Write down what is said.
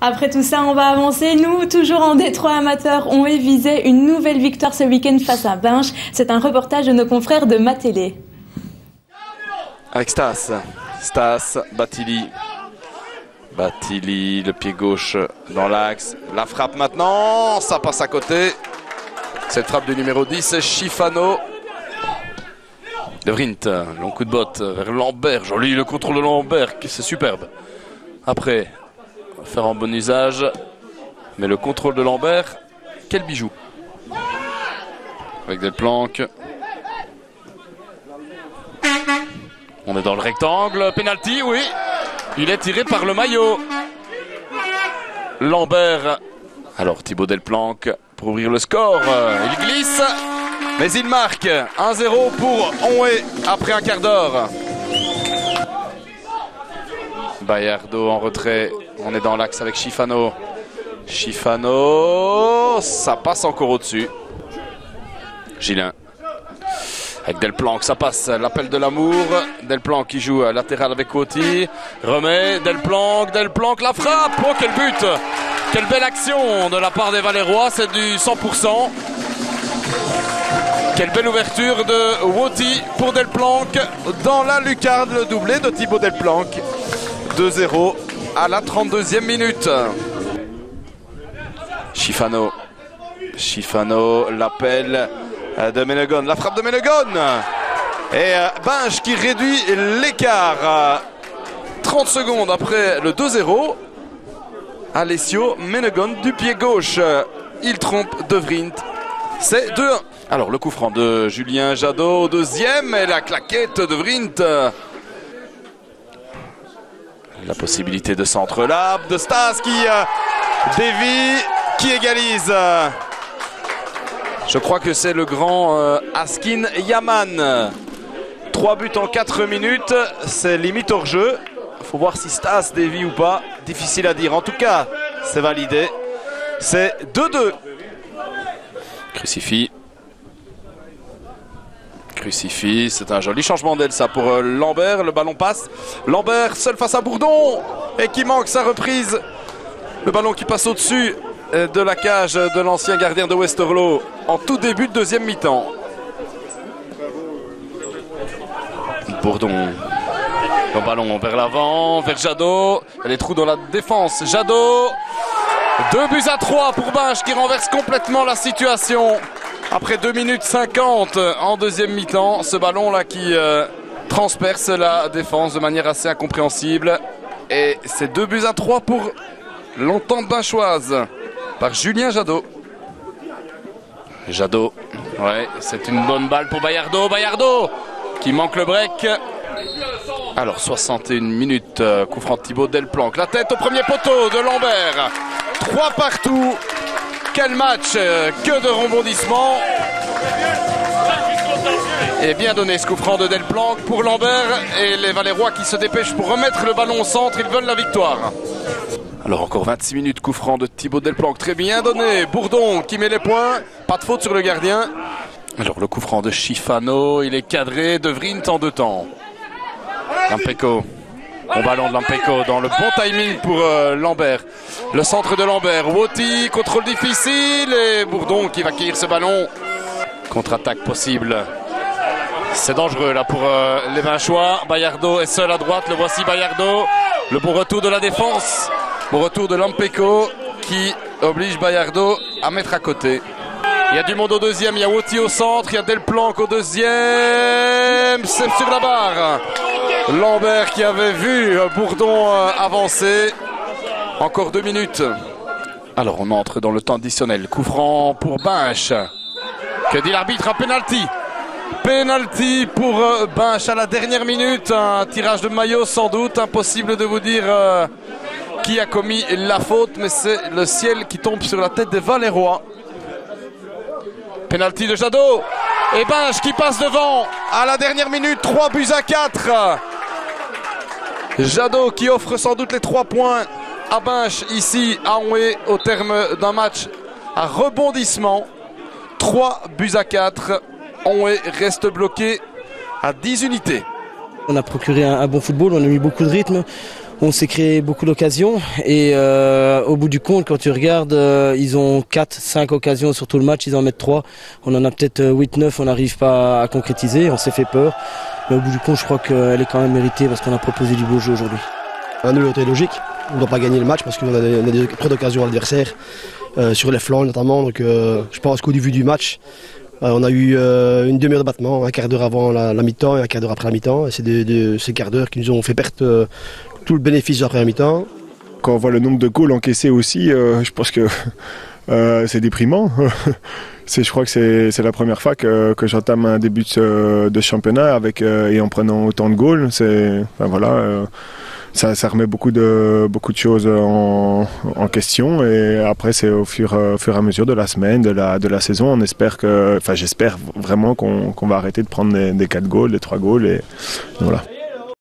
Après tout ça, on va avancer. Nous, toujours en Détroit amateur, on est visé une nouvelle victoire ce week-end face à Binche. C'est un reportage de nos confrères de Matélé. Avec Stas, Batili, le pied gauche dans l'axe. La frappe maintenant, ça passe à côté. Cette frappe du numéro 10, c'est Schifano. De Vrint, long coup de botte vers Lambert. Joli le contrôle de Lambert, c'est superbe. Après, faire en bon usage. Mais le contrôle de Lambert, quel bijou. Avec Delplanque. On est dans le rectangle. Penalty, oui. Il est tiré par le maillot. Lambert. Alors Thibaut Delplanque pour ouvrir le score. Il glisse. Mais il marque 1-0 pour Onwé après un quart d'heure. Bayardo en retrait. On est dans l'axe avec Schifano. Schifano. Ça passe encore au-dessus. Gilin. Avec Delplanque, ça passe. L'appel de l'amour. Delplanque qui joue latéral avec Oti. Remet. Delplanque. La frappe. Oh, quel but! Quelle belle action de la part des Valérois. C'est du 100%. Quelle belle ouverture de Woti pour Delplanque dans la lucarne, le doublé de Thibaut Delplanque. 2-0 à la 32e minute. Schifano, l'appel de Menegon, la frappe de Menegon. Et Binche qui réduit l'écart. 30 secondes après le 2-0. Alessio Menegon du pied gauche. Il trompe De Vrint. C'est 2-1. Alors le coup franc de Julien Jadot au deuxième et la claquette de Vrint. La possibilité de centre là de Stas qui dévie, qui égalise. Je crois que c'est le grand Askin Yaman. 3 buts en 4 minutes, c'est limite hors jeu. Il faut voir si Stas dévie ou pas. Difficile à dire. En tout cas, c'est validé. C'est 2-2. Crucifix, c'est un joli changement d'aile ça pour Lambert, le ballon passe. Lambert seul face à Bourdon et qui manque sa reprise. Le ballon qui passe au-dessus de la cage de l'ancien gardien de Westerlo en tout début de deuxième mi-temps. Bourdon, le ballon vers l'avant, vers Jadot. Il y a des trous dans la défense. Jadot, 2-3 pour Binche qui renverse complètement la situation. Après 2 minutes 50 en deuxième mi-temps, ce ballon là qui transperce la défense de manière assez incompréhensible. Et c'est 2-3 pour l'entente binchoise par Julien Jadot. Ouais, c'est une bonne balle pour Bayardo. Bayardo qui manque le break. Alors 61 minutes, coup franc de Thibaut Delplanque. La tête au premier poteau de Lambert. 3 partout. Quel match, que de rebondissements. Et bien donné ce coup franc de Delplanque pour Lambert et les Valérois qui se dépêchent pour remettre le ballon au centre. Ils veulent la victoire. Alors encore 26 minutes, coup franc de Thibaut Delplanque. Très bien donné. Bourdon qui met les points. Pas de faute sur le gardien. Alors le coup franc de Schifano. Il est cadré. De Vrint en 2 temps. Lampeco. Bon ballon de Lampeco dans le bon timing pour Lambert. Le centre de Lambert. Woti, contrôle difficile. Et Bourdon qui va cueillir ce ballon. Contre-attaque possible. C'est dangereux là pour les Binchois. Bayardo est seul à droite. Le voici Bayardo. Le bon retour de la défense. Bon retour de Lampeco qui oblige Bayardo à mettre à côté. Il y a du monde au deuxième. Il y a Woti au centre. Il y a Delplanque au deuxième. C'est sur la barre. Lambert qui avait vu Bourdon avancer. Encore 2 minutes. Alors on entre dans le temps additionnel. Coup franc pour Binche. Que dit l'arbitre? Un penalty. Penalty pour Binche à la dernière minute. Un tirage de maillot sans doute. Impossible de vous dire qui a commis la faute. Mais c'est le ciel qui tombe sur la tête des Valérois. Penalty de Jadot. Et Binche qui passe devant à la dernière minute. 3-4. Jadot qui offre sans doute les 3 points à Binche ici à Onwé au terme d'un match à rebondissement. 3-4. Onwé reste bloqué à 10 unités. On a procuré un bon football, on a mis beaucoup de rythme. On s'est créé beaucoup d'occasions et au bout du compte, quand tu regardes, ils ont 4-5 occasions sur tout le match, ils en mettent 3. On en a peut-être 8-9, on n'arrive pas à concrétiser, on s'est fait peur. Mais au bout du compte, je crois qu'elle est quand même méritée parce qu'on a proposé du beau jeu aujourd'hui. Un nul était logique, on ne doit pas gagner le match parce qu'on a trop d'occasions à l'adversaire, sur les flancs notamment. Donc je pense qu'au début du match, on a eu une demi-heure de battement, un quart d'heure avant la mi-temps et un quart d'heure après la mi-temps. C'est ces quarts d'heure qui nous ont fait perdre tout le bénéfice de la première mi-temps. Quand on voit le nombre de goals encaissés aussi, je pense que c'est déprimant. Je crois que c'est la première fois que j'entame un début de championnat et en prenant autant de goals. Ça remet beaucoup de choses en question et après c'est au fur et à mesure de la semaine, de la saison. J'espère vraiment qu'on va arrêter de prendre des 4 goals, des 3 goals et voilà.